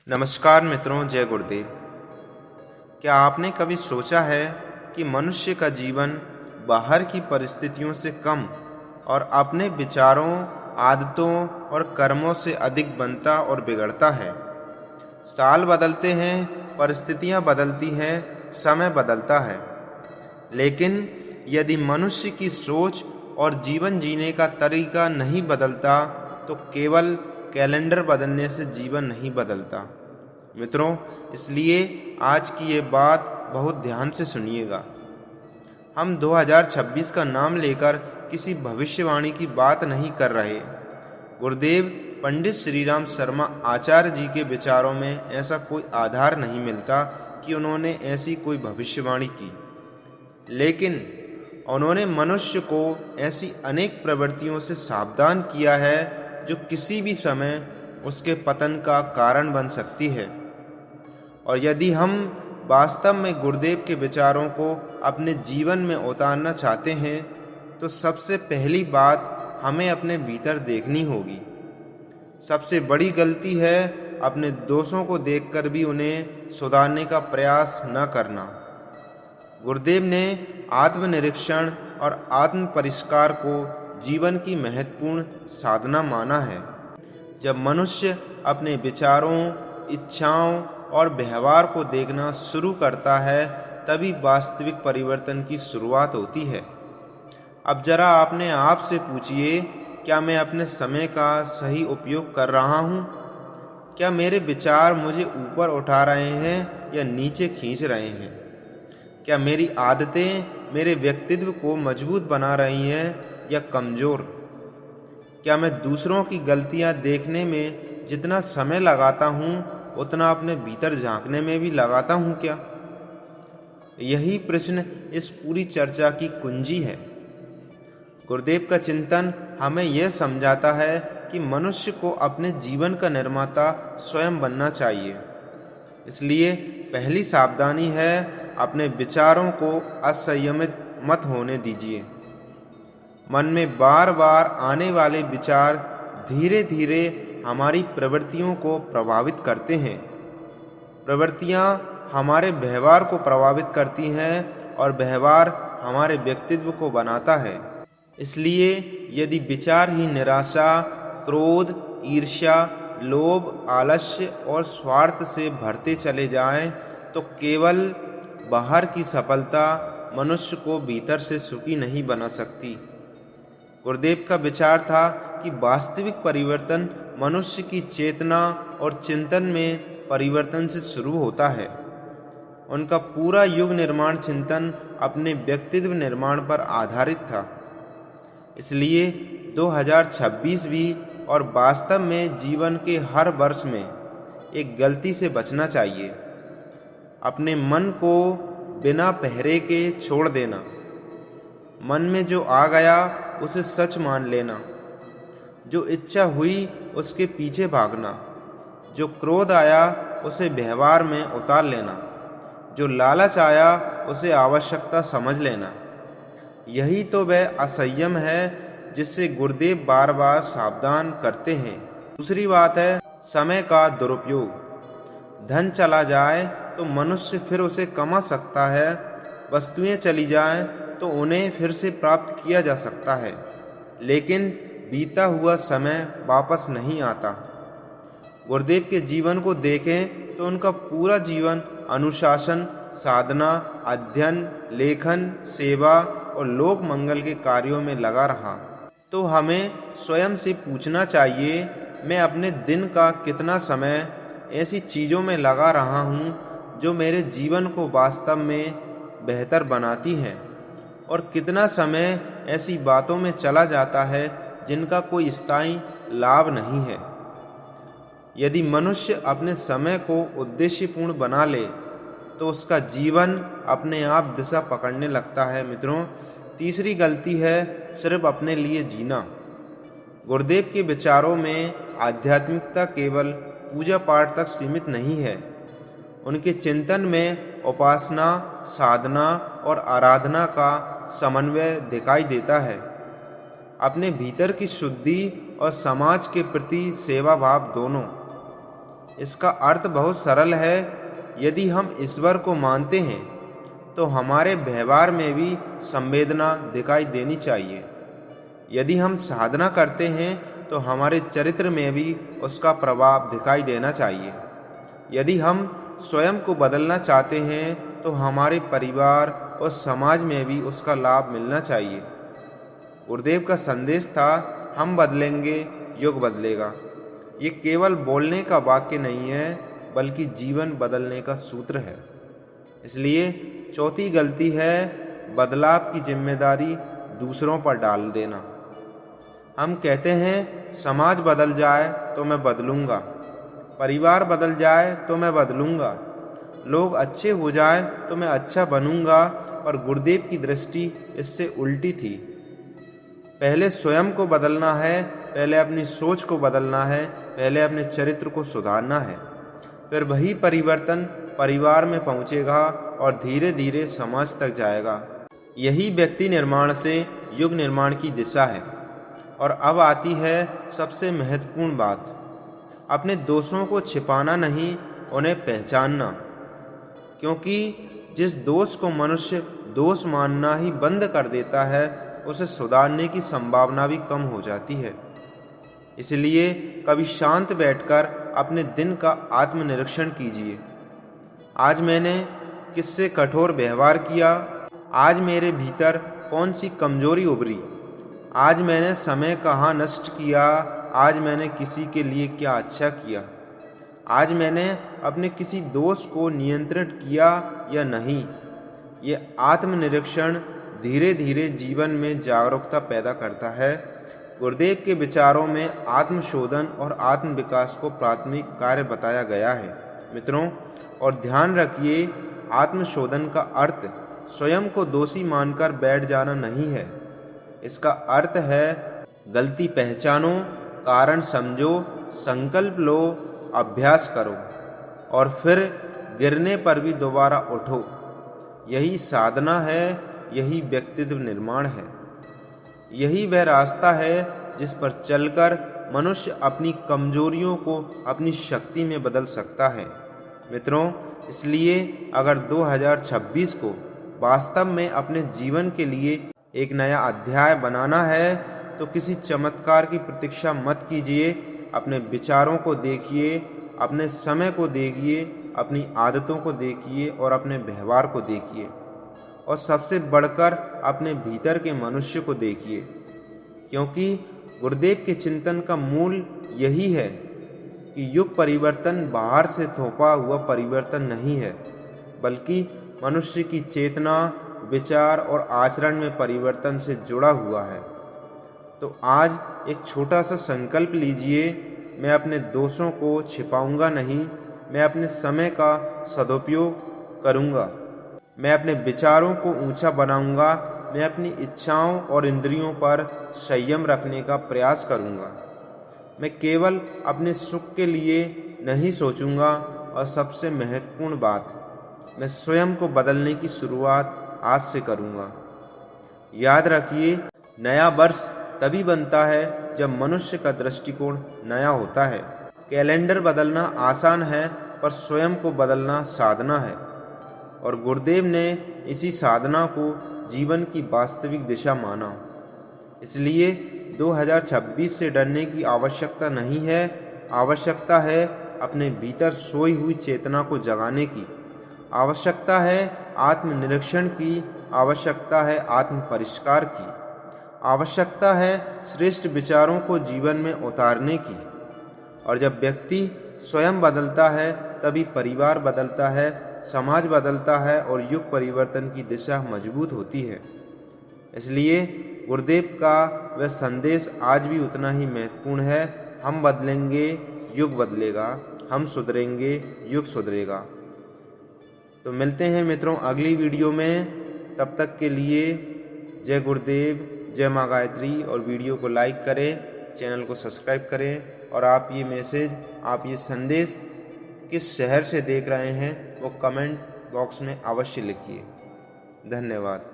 नमस्कार मित्रों, जय गुरुदेव। क्या आपने कभी सोचा है कि मनुष्य का जीवन बाहर की परिस्थितियों से कम और अपने विचारों, आदतों और कर्मों से अधिक बनता और बिगड़ता है। साल बदलते हैं, परिस्थितियां बदलती हैं, समय बदलता है, लेकिन यदि मनुष्य की सोच और जीवन जीने का तरीका नहीं बदलता तो केवल कैलेंडर बदलने से जीवन नहीं बदलता। मित्रों, इसलिए आज की ये बात बहुत ध्यान से सुनिएगा। हम 2026 का नाम लेकर किसी भविष्यवाणी की बात नहीं कर रहे। गुरुदेव पंडित श्रीराम शर्मा आचार्य जी के विचारों में ऐसा कोई आधार नहीं मिलता कि उन्होंने ऐसी कोई भविष्यवाणी की, लेकिन उन्होंने मनुष्य को ऐसी अनेक प्रवृत्तियों से सावधान किया है जो किसी भी समय उसके पतन का कारण बन सकती है। और यदि हम वास्तव में गुरुदेव के विचारों को अपने जीवन में उतारना चाहते हैं तो सबसे पहली बात हमें अपने भीतर देखनी होगी। सबसे बड़ी गलती है अपने दोषों को देखकर भी उन्हें सुधारने का प्रयास न करना। गुरुदेव ने आत्मनिरीक्षण और आत्म परिष्कार को जीवन की महत्वपूर्ण साधना माना है। जब मनुष्य अपने विचारों, इच्छाओं और व्यवहार को देखना शुरू करता है तभी वास्तविक परिवर्तन की शुरुआत होती है। अब जरा अपने आप से पूछिए, क्या मैं अपने समय का सही उपयोग कर रहा हूँ? क्या मेरे विचार मुझे ऊपर उठा रहे हैं या नीचे खींच रहे हैं? क्या मेरी आदतें मेरे व्यक्तित्व को मजबूत बना रही हैं या कमज़ोर? क्या मैं दूसरों की गलतियां देखने में जितना समय लगाता हूं उतना अपने भीतर झांकने में भी लगाता हूं क्या? यही प्रश्न इस पूरी चर्चा की कुंजी है। गुरुदेव का चिंतन हमें यह समझाता है कि मनुष्य को अपने जीवन का निर्माता स्वयं बनना चाहिए। इसलिए पहली सावधानी है, अपने विचारों को असंयमित मत होने दीजिए। मन में बार बार आने वाले विचार धीरे धीरे हमारी प्रवृत्तियों को प्रभावित करते हैं। प्रवृत्तियां हमारे व्यवहार को प्रभावित करती हैं और व्यवहार हमारे व्यक्तित्व को बनाता है। इसलिए यदि विचार ही निराशा, क्रोध, ईर्ष्या, लोभ, आलस्य और स्वार्थ से भरते चले जाएं तो केवल बाहर की सफलता मनुष्य को भीतर से सुखी नहीं बना सकती। गुरुदेव का विचार था कि वास्तविक परिवर्तन मनुष्य की चेतना और चिंतन में परिवर्तन से शुरू होता है। उनका पूरा युग निर्माण चिंतन अपने व्यक्तित्व निर्माण पर आधारित था। इसलिए 2026 भी और वास्तव में जीवन के हर वर्ष में एक गलती से बचना चाहिए। अपने मन को बिना पहरे के छोड़ देना। मन में जो आ गया उसे सच मान लेना। जो इच्छा हुई उसके पीछे भागना। जो क्रोध आया उसे व्यवहार में उतार लेना। जो लालच आया उसे आवश्यकता समझ लेना। यही तो वह असंयम है जिससे गुरुदेव बार बार सावधान करते हैं। दूसरी बात है समय का दुरुपयोग। धन चला जाए तो मनुष्य फिर उसे कमा सकता है। वस्तुएं चली जाएं तो उन्हें फिर से प्राप्त किया जा सकता है, लेकिन बीता हुआ समय वापस नहीं आता। गुरुदेव के जीवन को देखें तो उनका पूरा जीवन अनुशासन, साधना, अध्ययन, लेखन, सेवा और लोक मंगल के कार्यों में लगा रहा। तो हमें स्वयं से पूछना चाहिए, मैं अपने दिन का कितना समय ऐसी चीज़ों में लगा रहा हूँ जो मेरे जीवन को वास्तव में बेहतर बनाती हैं, और कितना समय ऐसी बातों में चला जाता है जिनका कोई स्थायी लाभ नहीं है। यदि मनुष्य अपने समय को उद्देश्यपूर्ण बना ले तो उसका जीवन अपने आप दिशा पकड़ने लगता है। मित्रों, तीसरी गलती है सिर्फ अपने लिए जीना। गुरुदेव के विचारों में आध्यात्मिकता केवल पूजा पाठ तक सीमित नहीं है। उनके चिंतन में उपासना, साधना और आराधना का समन्वय दिखाई देता है। अपने भीतर की शुद्धि और समाज के प्रति सेवा भाव दोनों। इसका अर्थ बहुत सरल है। यदि हम ईश्वर को मानते हैं तो हमारे व्यवहार में भी संवेदना दिखाई देनी चाहिए। यदि हम साधना करते हैं तो हमारे चरित्र में भी उसका प्रभाव दिखाई देना चाहिए। यदि हम स्वयं को बदलना चाहते हैं तो हमारे परिवार और समाज में भी उसका लाभ मिलना चाहिए। गुरुदेव का संदेश था, हम बदलेंगे, युग बदलेगा। ये केवल बोलने का वाक्य नहीं है, बल्कि जीवन बदलने का सूत्र है। इसलिए चौथी गलती है बदलाव की जिम्मेदारी दूसरों पर डाल देना। हम कहते हैं समाज बदल जाए तो मैं बदलूंगा, परिवार बदल जाए तो मैं बदलूंगा, लोग अच्छे हो जाए तो मैं अच्छा बनूंगा। पर गुरुदेव की दृष्टि इससे उल्टी थी। पहले स्वयं को बदलना है, पहले अपनी सोच को बदलना है, पहले अपने चरित्र को सुधारना है। फिर वही परिवर्तन परिवार में पहुंचेगा और धीरे धीरे समाज तक जाएगा। यही व्यक्ति निर्माण से युग निर्माण की दिशा है। और अब आती है सबसे महत्वपूर्ण बात, अपने दोषों को छिपाना नहीं, उन्हें पहचानना। क्योंकि जिस दोष को मनुष्य दोष मानना ही बंद कर देता है, उसे सुधारने की संभावना भी कम हो जाती है। इसलिए कभी शांत बैठकर अपने दिन का आत्मनिरीक्षण कीजिए। आज मैंने किससे कठोर व्यवहार किया? आज मेरे भीतर कौन सी कमजोरी उभरी? आज मैंने समय कहाँ नष्ट किया? आज मैंने किसी के लिए क्या अच्छा किया? आज मैंने अपने किसी दोस्त को नियंत्रित किया या नहीं? ये आत्मनिरीक्षण धीरे धीरे जीवन में जागरूकता पैदा करता है। गुरुदेव के विचारों में आत्मशोधन और आत्म विकास को प्राथमिक कार्य बताया गया है। मित्रों, और ध्यान रखिए, आत्मशोधन का अर्थ स्वयं को दोषी मानकर बैठ जाना नहीं है। इसका अर्थ है गलती पहचानो, कारण समझो, संकल्प लो, अभ्यास करो और फिर गिरने पर भी दोबारा उठो। यही साधना है, यही व्यक्तित्व निर्माण है। यही वह रास्ता है जिस पर चलकर मनुष्य अपनी कमजोरियों को अपनी शक्ति में बदल सकता है। मित्रों, इसलिए अगर 2026 को वास्तव में अपने जीवन के लिए एक नया अध्याय बनाना है तो किसी चमत्कार की प्रतीक्षा मत कीजिए। अपने विचारों को देखिए, अपने समय को देखिए, अपनी आदतों को देखिए और अपने व्यवहार को देखिए, और सबसे बढ़कर अपने भीतर के मनुष्य को देखिए। क्योंकि गुरुदेव के चिंतन का मूल यही है कि युग परिवर्तन बाहर से थोपा हुआ परिवर्तन नहीं है, बल्कि मनुष्य की चेतना, विचार और आचरण में परिवर्तन से जुड़ा हुआ है। तो आज एक छोटा सा संकल्प लीजिए, मैं अपने दोषों को छिपाऊंगा नहीं, मैं अपने समय का सदुपयोग करूंगा, मैं अपने विचारों को ऊंचा बनाऊंगा, मैं अपनी इच्छाओं और इंद्रियों पर संयम रखने का प्रयास करूंगा। मैं केवल अपने सुख के लिए नहीं सोचूंगा, और सबसे महत्वपूर्ण बात, मैं स्वयं को बदलने की शुरुआत आज से करूंगा। याद रखिए, नया वर्ष तभी बनता है जब मनुष्य का दृष्टिकोण नया होता है। कैलेंडर बदलना आसान है, पर स्वयं को बदलना साधना है। और गुरुदेव ने इसी साधना को जीवन की वास्तविक दिशा माना। इसलिए 2026 से डरने की आवश्यकता नहीं है। आवश्यकता है अपने भीतर सोई हुई चेतना को जगाने की। आवश्यकता है आत्मनिरीक्षण की। आवश्यकता है आत्म परिष्कार की। आवश्यकता है श्रेष्ठ विचारों को जीवन में उतारने की। और जब व्यक्ति स्वयं बदलता है, तभी परिवार बदलता है, समाज बदलता है और युग परिवर्तन की दिशा मजबूत होती है। इसलिए गुरुदेव का वह संदेश आज भी उतना ही महत्वपूर्ण है। हम बदलेंगे, युग बदलेगा। हम सुधरेंगे, युग सुधरेगा। तो मिलते हैं मित्रों अगली वीडियो में। तब तक के लिए जय गुरुदेव, जय माँ गायत्री। और वीडियो को लाइक करें, चैनल को सब्सक्राइब करें। और आप ये मैसेज, आप ये संदेश किस शहर से देख रहे हैं वो कमेंट बॉक्स में अवश्य लिखिए। धन्यवाद।